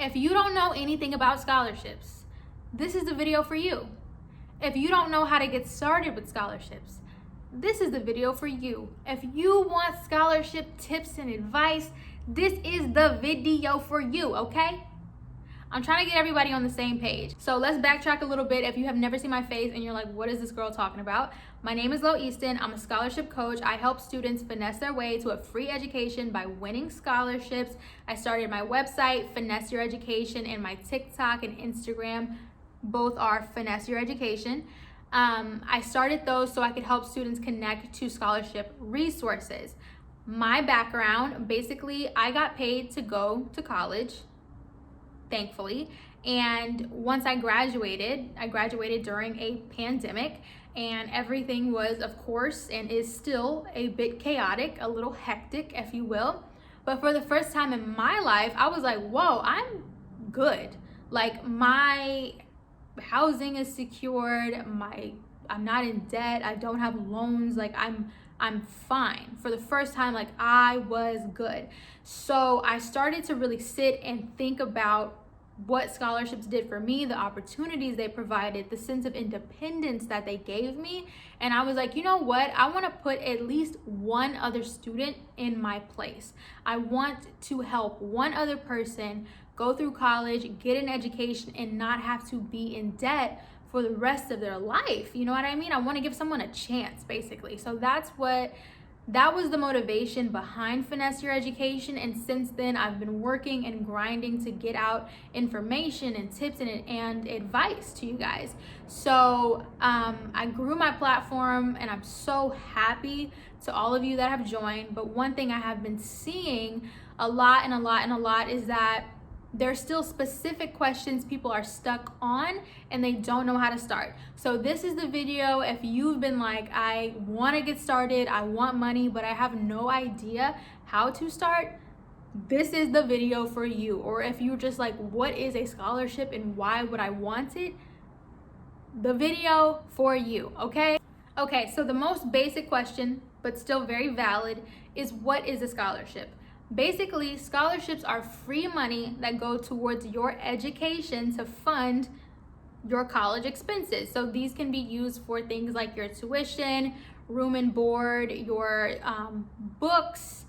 If you don't know anything about scholarships, this is the video for you. If you don't know how to get started with scholarships, this is the video for you. If you want scholarship tips and advice, this is the video for you, okay? I'm trying to get everybody on the same page. So let's backtrack a little bit. If you have never seen my face and you're like, what is this girl talking about? My name is Lo Easton. I'm a scholarship coach. I help students finesse their way to a free education by winning scholarships. I started my website, Finesse Your Education, and my TikTok and Instagram, both are Finesse Your Education. I started those so I could help students connect to scholarship resources. My background, basically, I got paid to go to college, thankfully. And once I graduated during a pandemic, and everything was, of course, and is still a bit chaotic, a little hectic, if you will. But for the first time in my life, I was like, whoa, I'm good. Like, my housing is secured, I'm not in debt, I don't have loans, like I'm fine. For the first time, like, I was good. So I started to really sit and think about what scholarships did for me, the opportunities they provided, the sense of independence that they gave me. And I was like, you know what? I want to put at least one other student in my place. I want to help one other person go through college, get an education, and not have to be in debt for the rest of their life. You know what I mean? I want to give someone a chance, basically. So that was the motivation behind Finesse Your Education. And since then, I've been working and grinding to get out information and tips and advice to you guys. So I grew my platform, and I'm so happy to all of you that have joined. But one thing I have been seeing a lot is that there's still specific questions people are stuck on and they don't know how to start. So this is the video if you've been like, I want to get started, I want money, but I have no idea how to start. This is the video for you. Or if you're just like, what is a scholarship and why would I want it? The video for you, okay? Okay, so the most basic question, but still very valid, is what is a scholarship? Basically, scholarships are free money that go towards your education to fund your college expenses. So these can be used for things like your tuition, room and board, your books,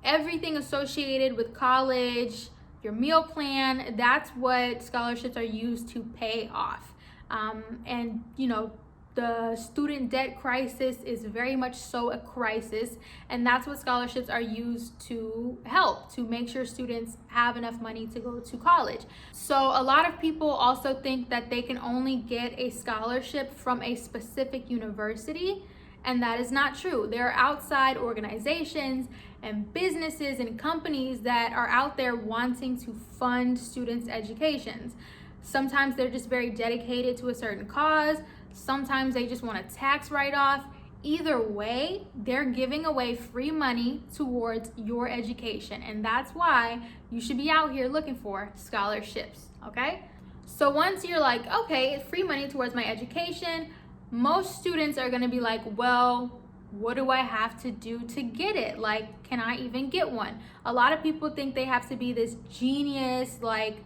everything associated with college, your meal plan. That's what scholarships are used to pay off. And you know, the student debt crisis is very much so a crisis, and that's what scholarships are used to help, to make sure students have enough money to go to college. So a lot of people also think that they can only get a scholarship from a specific university, and that is not true. There are outside organizations and businesses and companies that are out there wanting to fund students' educations. Sometimes they're just very dedicated to a certain cause. Sometimes they just want a tax write-off. Either way, they're giving away free money towards your education. And that's why you should be out here looking for scholarships, okay? So once you're like, okay, free money towards my education, most students are gonna be like, well, what do I have to do to get it? Like, can I even get one? A lot of people think they have to be this genius, like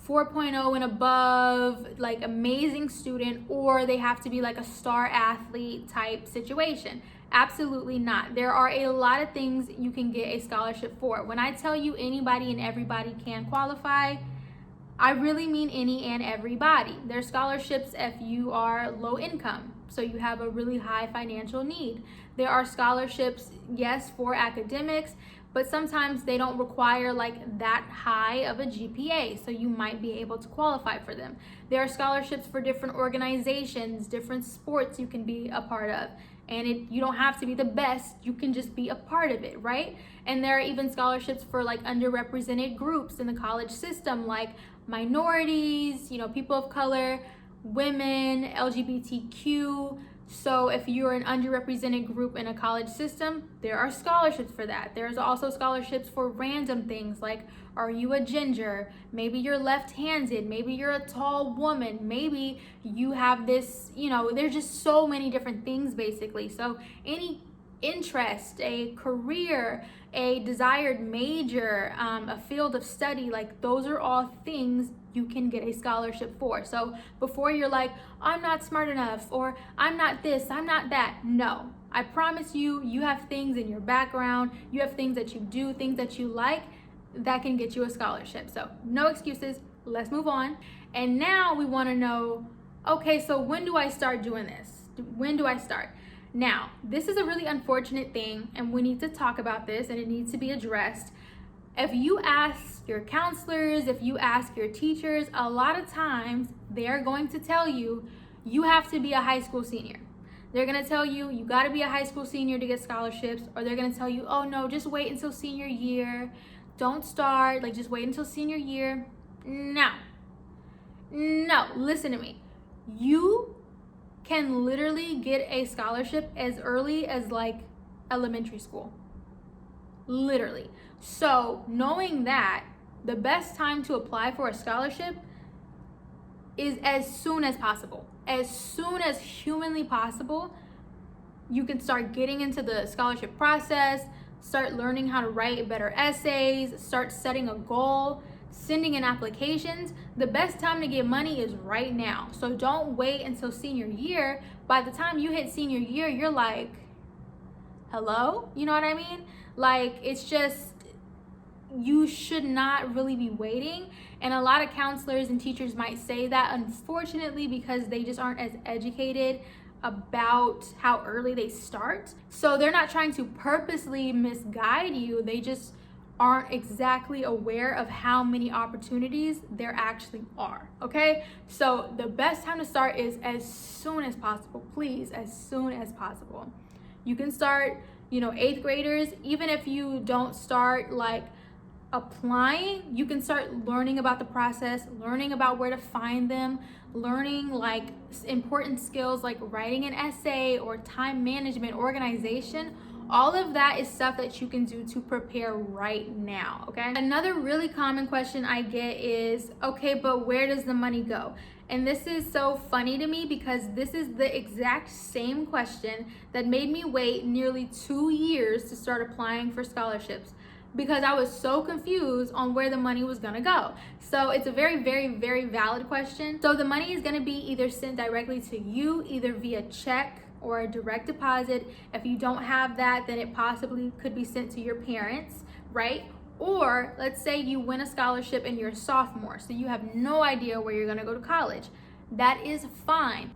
4.0 and above, like amazing student, or they have to be like a star athlete type situation. Absolutely not. There are a lot of things you can get a scholarship for. When I tell you anybody and everybody can qualify, I really mean any and everybody. There's scholarships if you are low income, so you have a really high financial need. There are scholarships, yes, for academics, but sometimes they don't require like that high of a GPA, so you might be able to qualify for them. There are scholarships for different organizations, different sports you can be a part of, and you don't have to be the best, you can just be a part of it, right? And there are even scholarships for like underrepresented groups in the college system, like minorities, you know, people of color, women, LGBTQ. So if you're an underrepresented group in a college system, there are scholarships for that. There's also scholarships for random things like, are you a ginger? Maybe you're left-handed. Maybe you're a tall woman. Maybe you have this, you know, there's just so many different things basically. So any interest, a career, a desired major, a field of study. Like, those are all things you can get a scholarship for. So before you're like, I'm not smart enough, or I'm not this, I'm not that. No, I promise you, you have things in your background, you have things that you do, things that you like, that can get you a scholarship. So no excuses, let's move on. And now we want to know, okay, so when do I start doing this? When do I start? Now, this is a really unfortunate thing, and we need to talk about this, and it needs to be addressed. If you ask your counselors, if you ask your teachers, a lot of times they're going to tell you, you have to be a high school senior. They're gonna tell you, you gotta be a high school senior to get scholarships, or they're gonna tell you, oh no, just wait until senior year. Don't start, like, just wait until senior year. No, listen to me. You can literally get a scholarship as early as like elementary school. Literally. So knowing that, the best time to apply for a scholarship is as soon as possible. As soon as humanly possible, you can start getting into the scholarship process, start learning how to write better essays, start setting a goal, sending in applications. The best time to get money is right now. So don't wait until senior year. By the time you hit senior year, you're like, hello? You know what I mean? Like, it's just, you should not really be waiting. And a lot of counselors and teachers might say that, unfortunately, because they just aren't as educated about how early they start. So they're not trying to purposely misguide you. They just aren't exactly aware of how many opportunities there actually are, okay? So the best time to start is as soon as possible, please, as soon as possible. You can start, 8th graders, even if you don't start like applying, you can start learning about the process, learning about where to find them, learning like important skills like writing an essay or time management, organization. All of that is stuff that you can do to prepare right now, okay? Another really common question I get is, okay, but where does the money go? And this is so funny to me because this is the exact same question that made me wait nearly 2 years to start applying for scholarships, because I was so confused on where the money was gonna go. So it's a very, very, very valid question. So the money is gonna be either sent directly to you, either via check or a direct deposit. If you don't have that, then it possibly could be sent to your parents, right? Or let's say you win a scholarship and you're a sophomore, so you have no idea where you're gonna go to college. That is fine.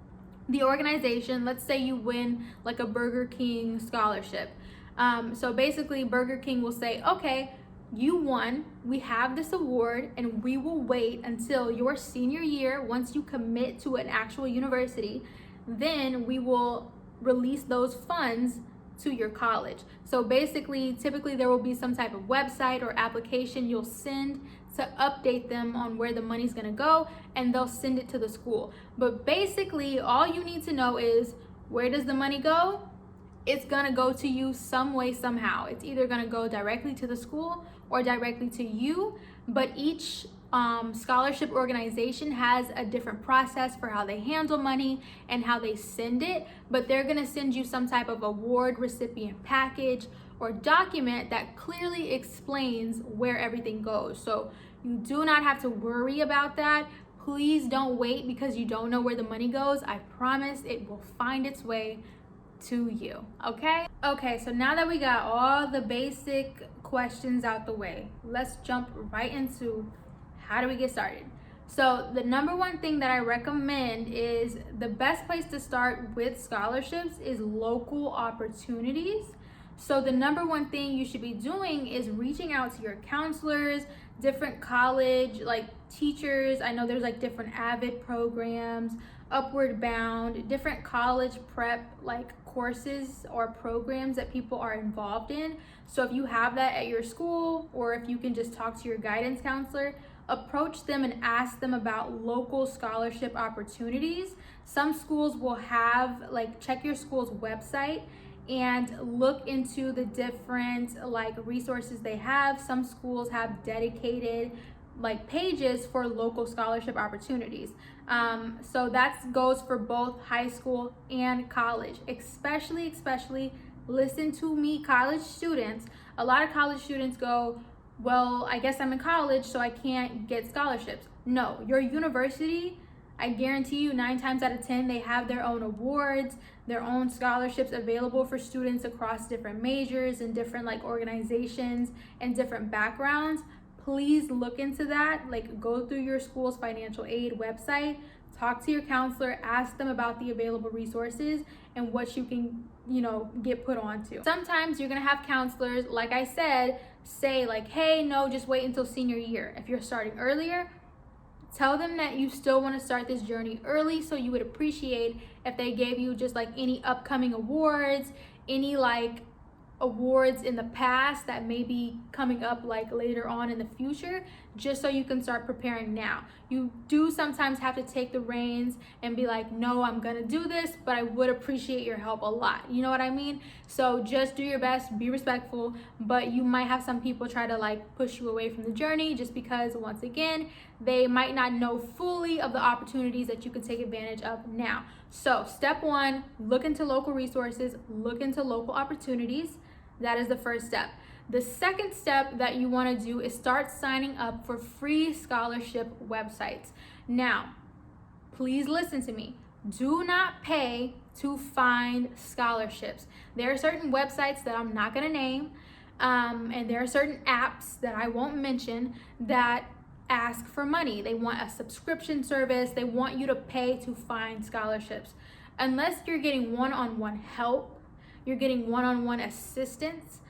The organization, let's say you win like a Burger King scholarship. So basically Burger King will say, okay, you won, we have this award, and we will wait until your senior year. Once you commit to an actual university, then we will release those funds to your college. So basically, typically there will be some type of website or application you'll send to update them on where the money's gonna go, and they'll send it to the school. But basically, all you need to know is, where does the money go? It's gonna go to you some way, somehow. It's either gonna go directly to the school or directly to you, but each scholarship organization has a different process for how they handle money and how they send it, but they're gonna send you some type of award recipient package or document that clearly explains where everything goes. So you do not have to worry about that. Please don't wait because you don't know where the money goes. I promise it will find its way to you, okay? Okay, so now that we got all the basic questions out the way, let's jump right into how do we get started. So the number one thing that I recommend is, the best place to start with scholarships is local opportunities. So the number one thing you should be doing is reaching out to your counselors, different college like teachers. I know there's like different AVID programs, Upward Bound, different college prep like courses or programs that people are involved in. So if you have that at your school, or if you can just talk to your guidance counselor, approach them and ask them about local scholarship opportunities. Some schools will have, like, check your school's website and look into the different like resources they have. Some schools have dedicated like pages for local scholarship opportunities. So that goes for both high school and college, especially Listen to me, college students. A lot of college students go, well, I guess I'm in college, so I can't get scholarships. No, your university, I guarantee you 9 times out of 10, they have their own awards, their own scholarships available for students across different majors and different like organizations and different backgrounds. Please look into that. Like, go through your school's financial aid website, talk to your counselor, ask them about the available resources and what you can, get put onto. Sometimes you're gonna have counselors, like I said, say like, hey, no, just wait until senior year. If you're starting earlier, tell them that you still want to start this journey early, so you would appreciate if they gave you just like any upcoming awards, any like awards in the past that may be coming up like later on in the future, just so you can start preparing now. You do sometimes have to take the reins and be like, no, I'm gonna do this, but I would appreciate your help a lot. You know what I mean? So just do your best, be respectful, but you might have some people try to like push you away from the journey just because, once again, they might not know fully of the opportunities that you can take advantage of now. So step 1, look into local resources, look into local opportunities. That is the first step. The second step that you want to do is start signing up for free scholarship websites. Now, please listen to me. Do not pay to find scholarships. There are certain websites that I'm not going to name, and there are certain apps that I won't mention that ask for money. They want a subscription service. They want you to pay to find scholarships. Unless you're getting one-on-one help, you're getting one-on-one assistance,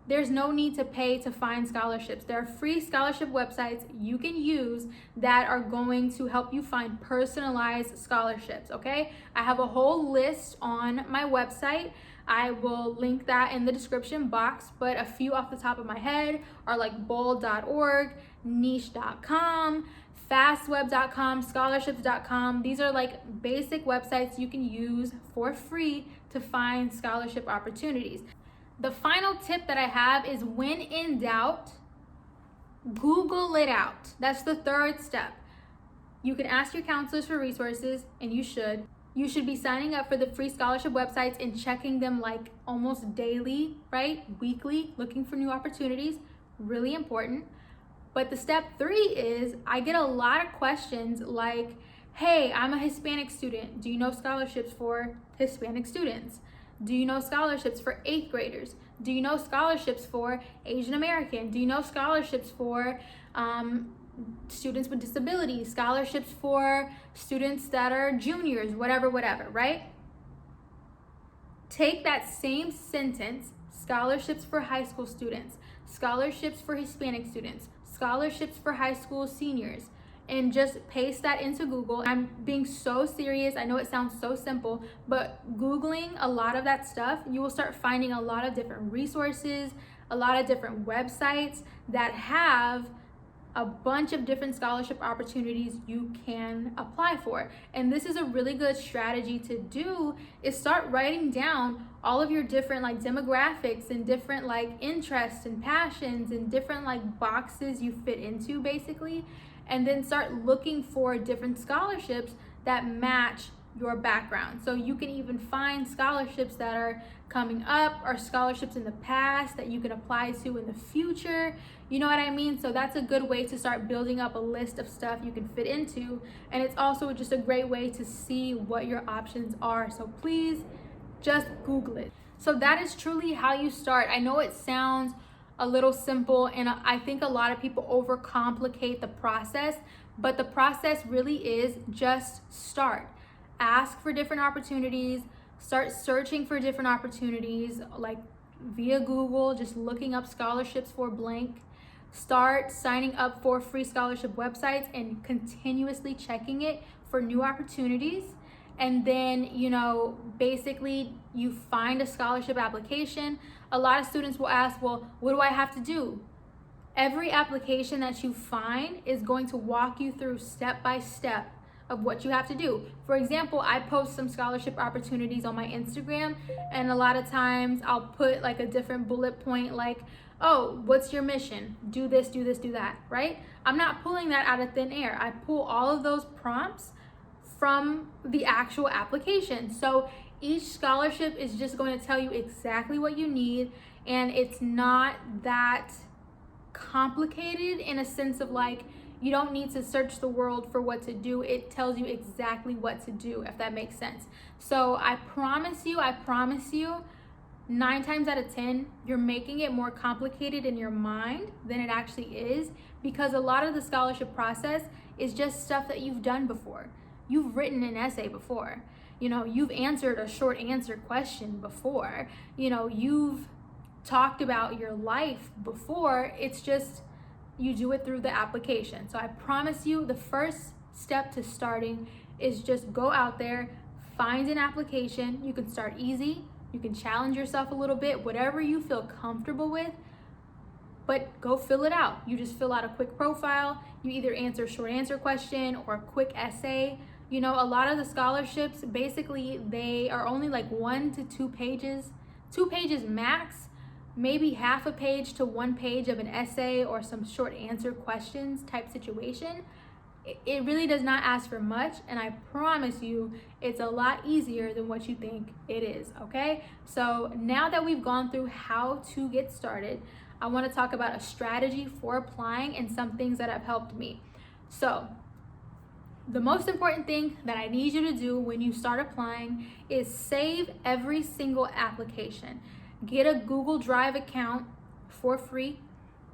there's no need to pay to find scholarships. There are free scholarship websites you can use that are going to help you find personalized scholarships, okay? I have a whole list on my website. I will link that in the description box, but a few off the top of my head are like bold.org, niche.com, fastweb.com, scholarships.com. These are like basic websites you can use for free to find scholarship opportunities. The final tip that I have is, when in doubt, Google it out. That's the third step. You can ask your counselors for resources, and you should. You should be signing up for the free scholarship websites and checking them like almost daily, right? Weekly, looking for new opportunities. Really important. But the step 3 is, I get a lot of questions like, hey, I'm a Hispanic student. Do you know scholarships for Hispanic students? Do you know scholarships for 8th graders? Do you know scholarships for Asian American? Do you know scholarships for students with disabilities? Scholarships for students that are juniors, whatever, right? Take that same sentence, scholarships for high school students, scholarships for Hispanic students, scholarships for high school seniors, and just paste that into Google. I'm being so serious. I know it sounds so simple, but Googling a lot of that stuff, you will start finding a lot of different resources, a lot of different websites that have a bunch of different scholarship opportunities you can apply for. And this is a really good strategy to do, is start writing down all of your different like demographics and different like interests and passions and different like boxes you fit into, basically. And then start looking for different scholarships that match your background. So you can even find scholarships that are coming up, or scholarships in the past that you can apply to in the future. You know what I mean? So that's a good way to start building up a list of stuff you can fit into. And it's also just a great way to see what your options are. So please just Google it. So that is truly how you start. I know it sounds a little simple, and I think a lot of people overcomplicate the process, but the process really is just start. Ask for different opportunities, start searching for different opportunities, like via Google, just looking up scholarships for blank. Start signing up for free scholarship websites and continuously checking it for new opportunities. And then, basically you find a scholarship application. A lot of students will ask, well, what do I have to do? Every application that you find is going to walk you through step by step of what you have to do. For example, I post some scholarship opportunities on my Instagram, and a lot of times I'll put like a different bullet point, like, oh, what's your mission? Do this, do this, do that, right? I'm not pulling that out of thin air. I pull all of those prompts from the actual application. So Each scholarship is just going to tell you exactly what you need, and it's not that complicated in a sense of like, you don't need to search the world for what to do. It tells you exactly what to do, if that makes sense. So I promise you, 9 times out of 10, you're making it more complicated in your mind than it actually is, because a lot of the scholarship process is just stuff that you've done before. You've written an essay before. You know, you've answered a short answer question before. You know, you've talked about your life before. It's just you do it through the application. So I promise you, the first step to starting is just go out there, find an application. You can start easy. You can challenge yourself a little bit, whatever you feel comfortable with, but go fill it out. You just fill out a quick profile. You either answer a short answer question or a quick essay. You know, a lot of the scholarships, basically, they are only like 1 to 2 pages, 2 pages max, maybe half a page to 1 page of an essay or some short answer questions type situation. It really does not ask for much, and I promise you it's a lot easier than what you think it is, okay? So now that we've gone through how to get started, I want to talk about a strategy for applying and some things that have helped me. So the most important thing that I need you to do when you start applying is save every single application. Get a Google Drive account for free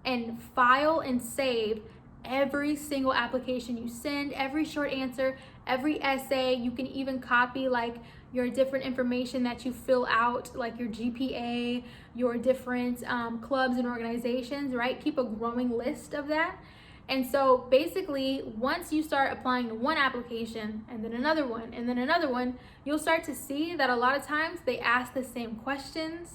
and file and save every single application you send, every short answer, every essay. You can even copy like your different information that you fill out, like your GPA, your different clubs and organizations, right? Keep a growing list of that. And so basically, once you start applying to one application and then another one and then another one, you'll start to see that a lot of times they ask the same questions,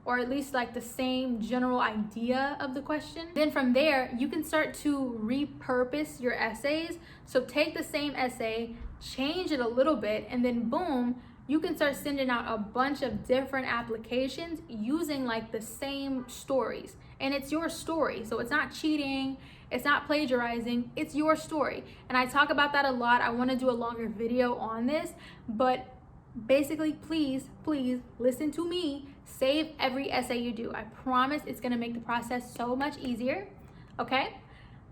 or at least like the same general idea of the question. Then from there, you can start to repurpose your essays. So take the same essay, change it a little bit, and then boom, you can start sending out a bunch of different applications using like the same stories. And it's your story, so it's not cheating, it's not plagiarizing, it's your story. And I talk about that a lot. I wanna do a longer video on this, but basically, please listen to me. Save every essay you do. I promise it's gonna make the process so much easier, okay?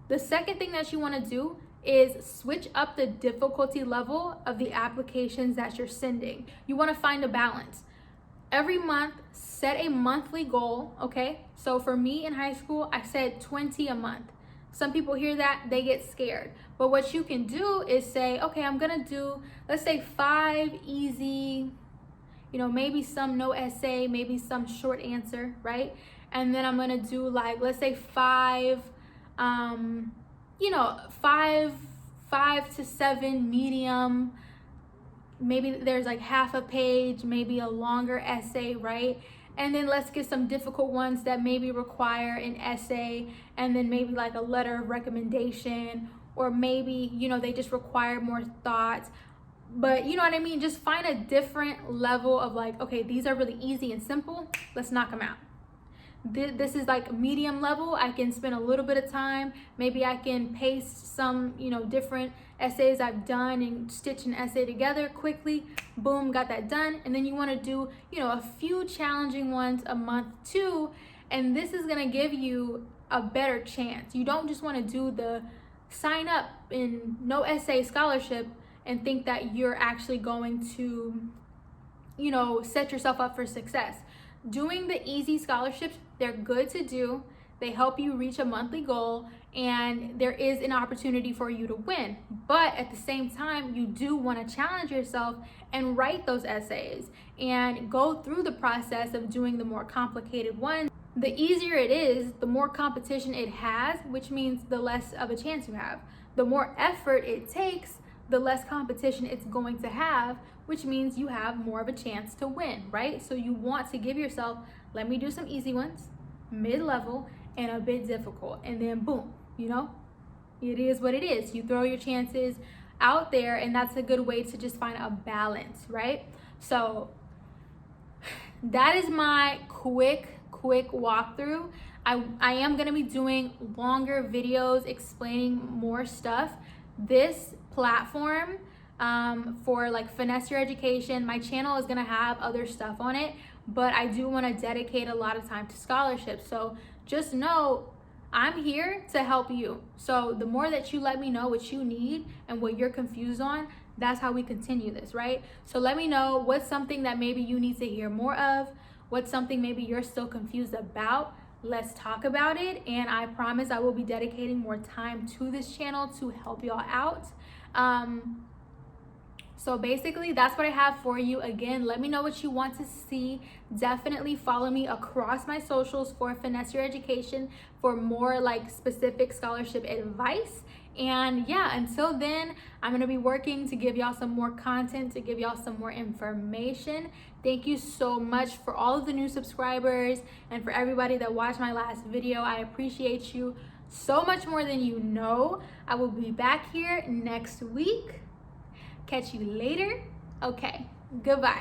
The second thing that you wanna do is switch up the difficulty level of the applications that you're sending. You wanna find a balance. Every month, set a monthly goal, okay? So for me in high school, I said 20 a month. Some people hear that, they get scared. But what you can do is say, okay, I'm gonna do, let's say 5 easy, you know, maybe some no essay, maybe some short answer, right? And then I'm gonna do like, let's say 5, you know, 5 to 7 medium. Maybe there's like half a page, maybe a longer essay, right? And then let's get some difficult ones that maybe require an essay, and then maybe like a letter of recommendation, or maybe, you know, they just require more thought. But you know what I mean? Just find a different level of like, okay, these are really easy and simple. Let's knock them out. This is like medium level. I can spend a little bit of time. Maybe I can paste some, you know, different essays I've done and stitch an essay together quickly. Boom, got that done. And then you want to do, you know, a few challenging ones a month too. And this is going to give you a better chance. You don't just want to do the sign up in no essay scholarship and think that you're actually going to, you know, set yourself up for success. Doing the easy scholarships, they're good to do. They help you reach a monthly goal, and there is an opportunity for you to win. But at the same time, you do want to challenge yourself and write those essays and go through the process of doing the more complicated ones. The easier it is, the more competition it has, which means the less of a chance you have. The more effort it takes, the less competition it's going to have, which means you have more of a chance to win, right? So you want to give yourself, let me do some easy ones, mid-level, and a bit difficult. And then boom, you know, it is what it is. You throw your chances out there, and that's a good way to just find a balance, right? So that is my quick walkthrough. I am gonna be doing longer videos explaining more stuff. This platform, for like Finesse Your Education. My channel is gonna have other stuff on it, but I do want to dedicate a lot of time to scholarships. So just know I'm here to help you. So the more that you let me know what you need and what you're confused on, that's how we continue this, right? So let me know what's something that maybe you need to hear more of, what's something maybe you're still confused about. Let's talk about it, and I promise I will be dedicating more time to this channel to help y'all out. So basically that's what I have for you. Again, let me know what you want to see. Definitely follow me across my socials for Finesse Your Education for more like specific scholarship advice. And yeah, until then, I'm gonna be working to give y'all some more content, to give y'all some more information. Thank you so much for all of the new subscribers and for everybody that watched my last video. I appreciate you so much more than you know. I will be back here next week. Catch you later. Okay, goodbye.